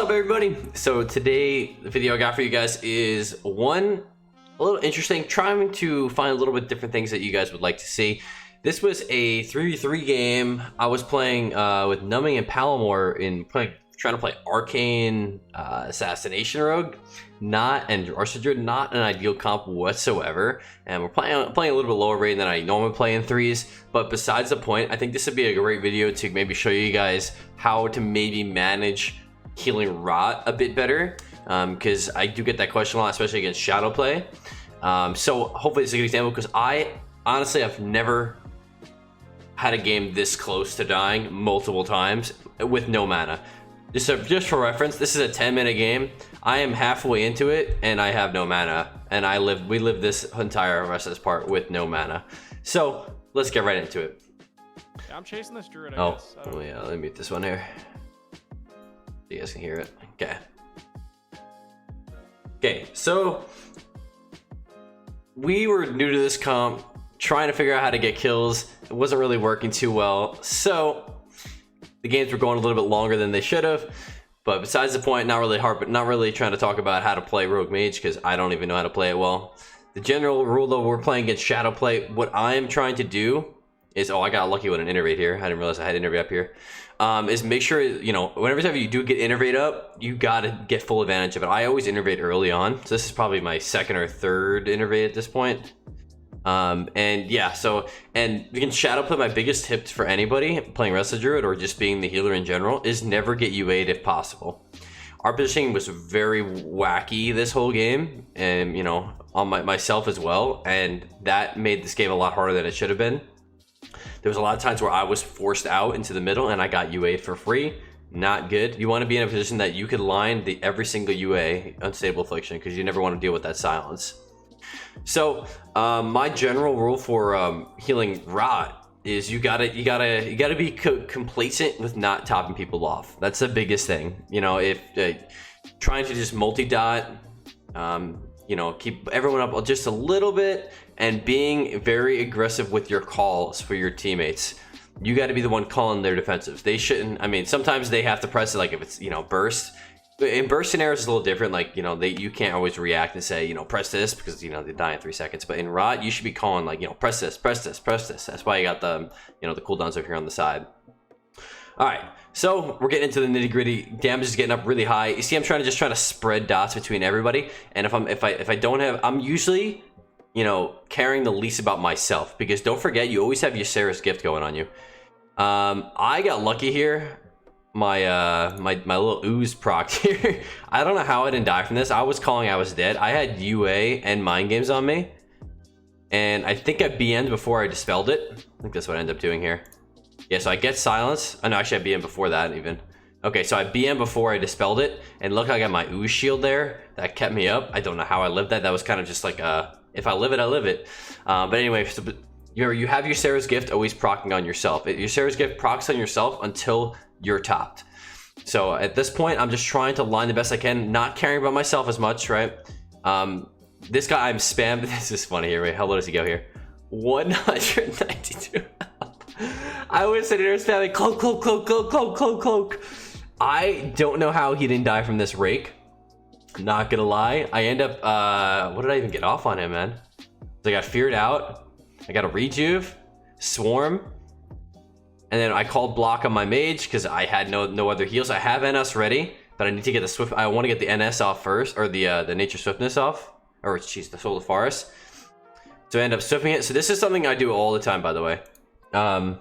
up, everybody? So today the video I got for you guys is a little interesting, trying to find a little bit different things that you guys would like to see. This was a 3v3 game. I was playing with Numbing and Palomore trying to play Arcane Assassination Rogue, and Rdruid, not an ideal comp whatsoever. And we're playing a little bit lower rate than I normally play in threes. But besides the point, I think this would be a great video to maybe show you guys how to maybe manage healing rot a bit better, because I do get that question a lot, especially against shadow play. So hopefully it's a good example, because I've never had a game this close to dying multiple times with no mana. Just for reference, this is a 10-minute game. I am halfway into it and I have no mana, and we live this entire rest of this part with no mana. So let's get right into it. Yeah, I'm chasing this Druid, I guess. Oh yeah, let me mute this one here so you guys can hear it. Okay, so we were new to this comp, trying to figure out how to get kills. It wasn't really working too well, so the games were going a little bit longer than they should have. But besides the point, not really trying to talk about how to play Rogue Mage, because I don't even know how to play it well. The general rule, though, we're playing against shadow play. What I am trying to do is, I got lucky with an innervate here. I didn't realize I had innervate up here. Is make sure, whenever you do get innervate up, you gotta get full advantage of it. I always innervate early on, so this is probably my second or third innervate at this point. And yeah, and you can shadow play. My biggest tip for anybody playing Resto Druid or just being the healer in general is never get UA'd if possible. Our positioning was very wacky this whole game, and on myself as well, and that made this game a lot harder than it should have been. There was a lot of times where I was forced out into the middle and I got UA'd for free. Not good. You want to be in a position that you could line every single UA unstable affliction, because you never want to deal with that silence. So my general rule for healing rot is you gotta be complacent with not topping people off. That's the biggest thing. If trying to just multi-dot, keep everyone up just a little bit, and being very aggressive with your calls for your teammates. You got to be the one calling their defensives. They shouldn't. I mean, sometimes they have to press it, like if it's burst. In burst scenarios, it's a little different. Like, you can't always react and say, press this, because, they die in 3 seconds. But in rot, you should be calling, like, press this, press this, press this. That's why you got the, the cooldowns over here on the side. All right, so we're getting into the nitty gritty. Damage is getting up really high. You see, I'm trying to spread dots between everybody. And if I don't have, I'm usually, caring the least about myself, because don't forget, you always have your Sarah's gift going on you. I got lucky here. My little ooze proc here. I don't know how I didn't die from this. I was calling I was dead. I had UA and mind games on me, and I think I BN'd before I dispelled it. I think that's what I ended up doing here. Yeah, so I get silence. Oh no, actually I BN'd before that even. Okay, so I BN'd before I dispelled it, and look, I got my ooze shield there that kept me up. I don't know how I lived that. That was kind of just like if I live it, I live it. But anyway, so you have your Sarah's gift always procking on yourself. Your Sarah's gift procs on yourself until you're topped. So at this point, I'm just trying to line the best I can, not caring about myself as much, right? This guy, I'm spammed. This is funny here. Wait, how low does he go here? 192. I was sitting there spamming cloak, cloak, cloak, cloak, cloak, cloak, cloak. I don't know how he didn't die from this rake. Not gonna lie. I end up, what did I even get off on him, man? So I got feared out. I got a rejuve, swarm. And then I called block on my mage because I had no other heals. I have NS ready, but I need to get the swift. I want to get the NS off first, or the nature swiftness off, or the soul of forest. So I end up swifting it. So this is something I do all the time, by the way. And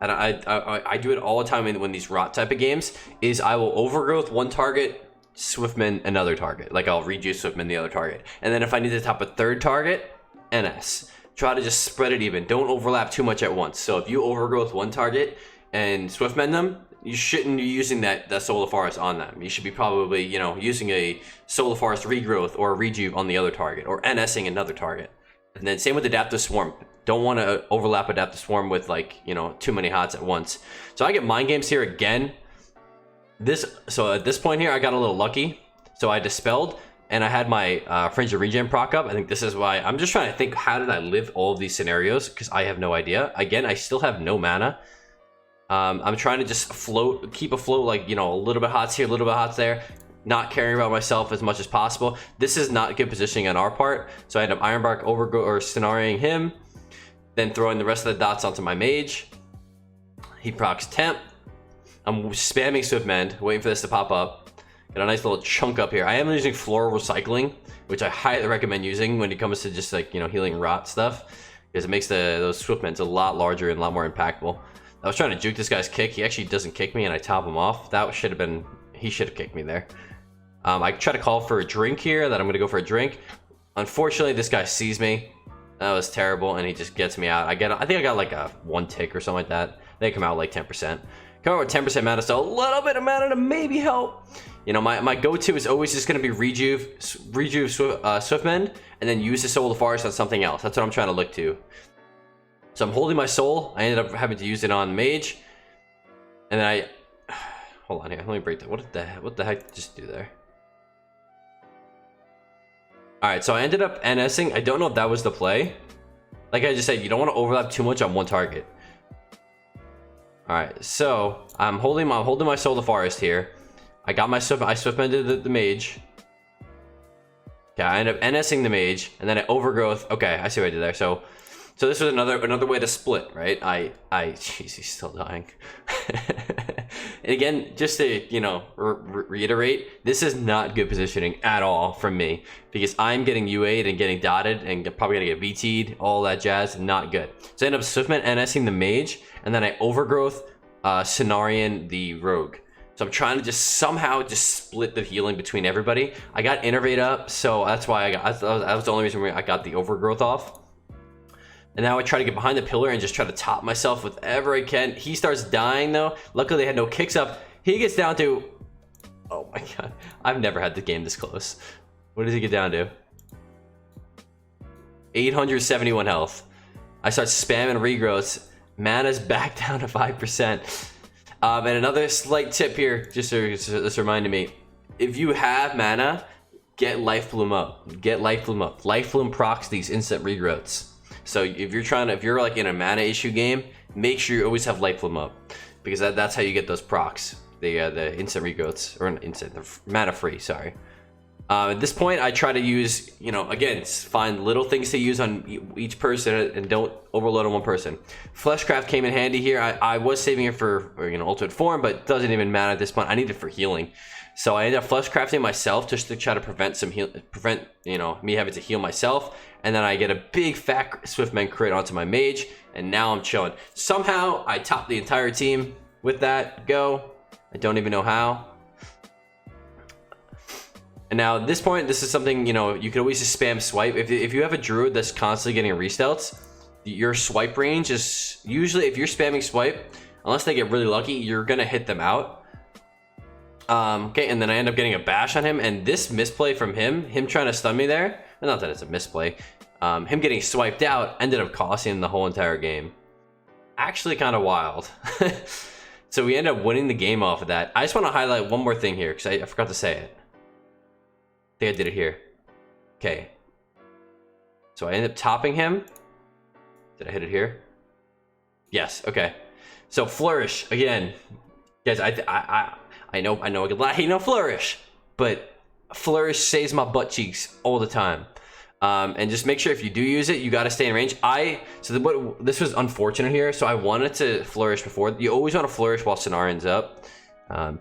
I do it all the time when these rot type of games. Is I will overgrowth one target, swiftman another target. Like I'll reduce swiftman the other target, and then if I need to top a third target, NS. Try to just spread it even. Don't overlap too much at once. So if you overgrowth one target and swiftmend them, you shouldn't be using that Soul of Forest on them. You should be probably, using a Soul of Forest regrowth or a rejuve on the other target, or NSing another target. And then same with Adaptive Swarm. Don't want to overlap Adaptive Swarm with too many hots at once. So I get mind games here again. So at this point here, I got a little lucky. So I dispelled. And I had my Fringe of Regen proc up. I think this is why I'm just trying to think, how did I live all of these scenarios? Because I have no idea. Again, I still have no mana. I'm trying to just keep afloat, like, a little bit hots here, a little bit hots there. not caring about myself as much as possible. This is not good positioning on our part, so I end up Ironbark overgrowth or scenarioing him, then throwing the rest of the dots onto my mage. He procs temp. I'm spamming Swiftmend, waiting for this to pop up. Got a nice little chunk up here. I am using floral recycling, which I highly recommend using when it comes to just like, you know, healing rot stuff, because it makes those Swiftmends a lot larger and a lot more impactful. I was trying to juke this guy's kick. He actually doesn't kick me, and I top him off. That should have been, he should have kicked me there. I try to call for a drink here, that I'm going to go for a drink. Unfortunately, this guy sees me. That was terrible, and he just gets me out. I think I got like a 1 tick or something like that. They come out like 10%. Come out with 10% mana, so a little bit of mana to maybe help. You know, my go-to is always just going to be rejuve Swiftmend, and then use the Soul of the Forest on something else. That's what I'm trying to look to. So I'm holding my soul. I ended up having to use it on mage, and then hold on here. Let me break that. What the heck did I just do there? All right, so I ended up NSing. I don't know if that was the play. Like I just said, you don't want to overlap too much on one target. All right, so I'm holding my Soul of the Forest here. I got my I Swiftmended the mage. Okay, I end up NSing the mage, and then I overgrowth. Okay, I see what I did there. So this was another way to split, right? Jeez, he's still dying. And again, just to, you know, reiterate, this is not good positioning at all from me, because I'm getting UA'd and getting dotted and probably gonna get VT'd, all that jazz. Not good. So I end up Swiftmend NSing the mage, and then I overgrowth Cenarian the rogue. So I'm trying to just somehow just split the healing between everybody. I got Innervate up, so that's why that was the only reason I got the overgrowth off. And now I try to get behind the pillar and just try to top myself with whatever I can. He starts dying though. Luckily they had no kicks up. He gets down to, oh my god, I've never had the game this close. What does he get down to? 871 health. I start spamming regrowths. Mana's back down to 5%. And another slight tip here, just this reminded me, if you have mana, get Life Bloom up. Get Life Bloom up. Life Bloom procs these instant regrowths. So if you're like in a mana issue game, make sure you always have Life Bloom up, because that's how you get those procs, the instant regrowths, or instant, the mana free. Sorry. At this point, I try to use, you know, again, find little things to use on each person and don't overload on one person. Fleshcraft came in handy here. I was saving it for, you know, ultimate form, but it doesn't even matter at this point. I need it for healing. So I ended up Fleshcrafting myself just to try to prevent you know, me having to heal myself. And then I get a big fat Swiftmend crit onto my mage, and now I'm chilling. Somehow I top the entire team with that go. I don't even know how. And now at this point, this is something, you know, you can always just spam swipe. If you have a druid that's constantly getting restelts, your swipe range is usually, if you're spamming swipe, unless they get really lucky, you're gonna hit them out. Okay, and then I end up getting a bash on him, and this misplay from him trying to stun me there, not that it's a misplay, him getting swiped out ended up costing him the whole entire game. Actually kind of wild. So we ended up winning the game off of that. I just want to highlight one more thing here, because I forgot to say it. I think I did it here. Okay. So I ended up topping him. Did I hit it here? Yes, okay. So Flourish, again. Guys, I know I could lie, no Flourish, but Flourish saves my butt cheeks all the time. And just make sure if you do use it, you got to stay in range. This was unfortunate here, so I wanted to Flourish before. You always want to Flourish while Cenarian's up,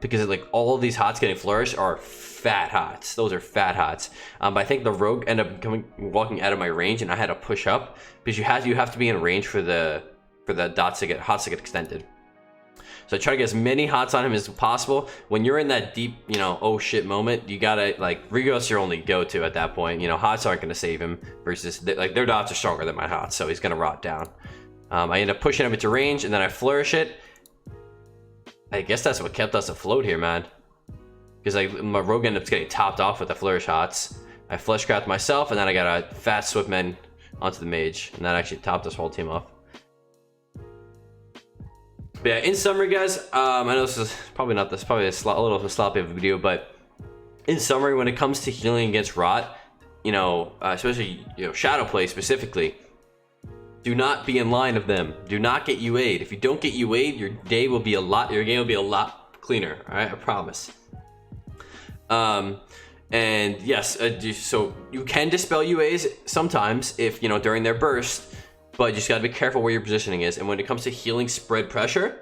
because like all of these hots getting Flourish are fat hots. Those are fat hots. But I think the rogue ended up walking out of my range, and I had to push up because you have to be in range for the hots to get extended. So I try to get as many hots on him as possible. When you're in that deep, you know, oh shit moment, you gotta, like, regrowth's your only go-to at that point. You know, hots aren't gonna save him versus, like, their dots are stronger than my hots, so he's gonna rot down. I end up pushing him into range, and then I Flourish it. I guess that's what kept us afloat here, man. Because, like, my rogue ended up getting topped off with the Flourish hots. I Fleshcraft myself, and then I got a fat Swiftmend onto the mage, and that actually topped this whole team off. But yeah, in summary, guys, I know this is probably not this, probably a little of a sloppy of a video, but in summary, when it comes to healing against rot, you know, especially, you know, shadow play specifically, do not be in line of them. Do not get UA'd. If you don't get UA'd, your game will be a lot cleaner. All right, I promise. And yes, so you can dispel UAs sometimes if, you know, during their burst, but you just gotta be careful where your positioning is. And when it comes to healing spread pressure,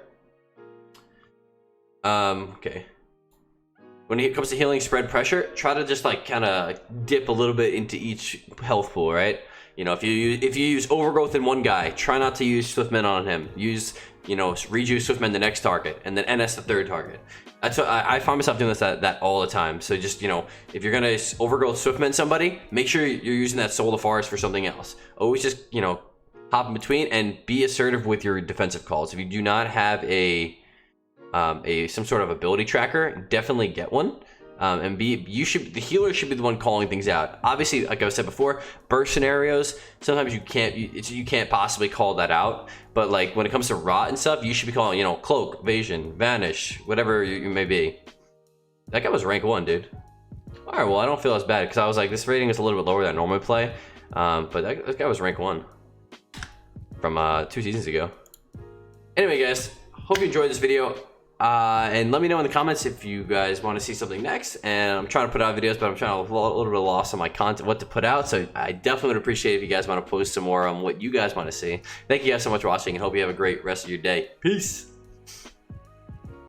okay. When it comes to healing spread pressure, try to just like kind of dip a little bit into each health pool, right? You know, if you use overgrowth in one guy, try not to use Swiftman on him. Use, you know, rejuice Swiftman the next target, and then NS the third target. That's what I find myself doing that all the time. So just, you know, if you're gonna overgrowth Swiftman somebody, make sure you're using that Soul of Forest for something else. Always just, you know, hop in between and be assertive with your defensive calls. If you do not have some sort of ability tracker, definitely get one. And the healer should be the one calling things out. Obviously, like I said before, burst scenarios, sometimes you can't possibly call that out. But like when it comes to rot and stuff, you should be calling, you know, cloak, evasion, vanish, whatever you may be. That guy was rank 1, dude. All right, well, I don't feel as bad because I was like, this rating is a little bit lower than I normally play. But that guy was rank 1 from 2 seasons ago. Anyway, guys, hope you enjoyed this video. And let me know in the comments if you guys want to see something next. And I'm trying to put out videos, but I'm trying to a little bit lost on my content, what to put out. So I definitely would appreciate if you guys want to post some more on what you guys want to see. Thank you guys so much for watching, and hope you have a great rest of your day. Peace.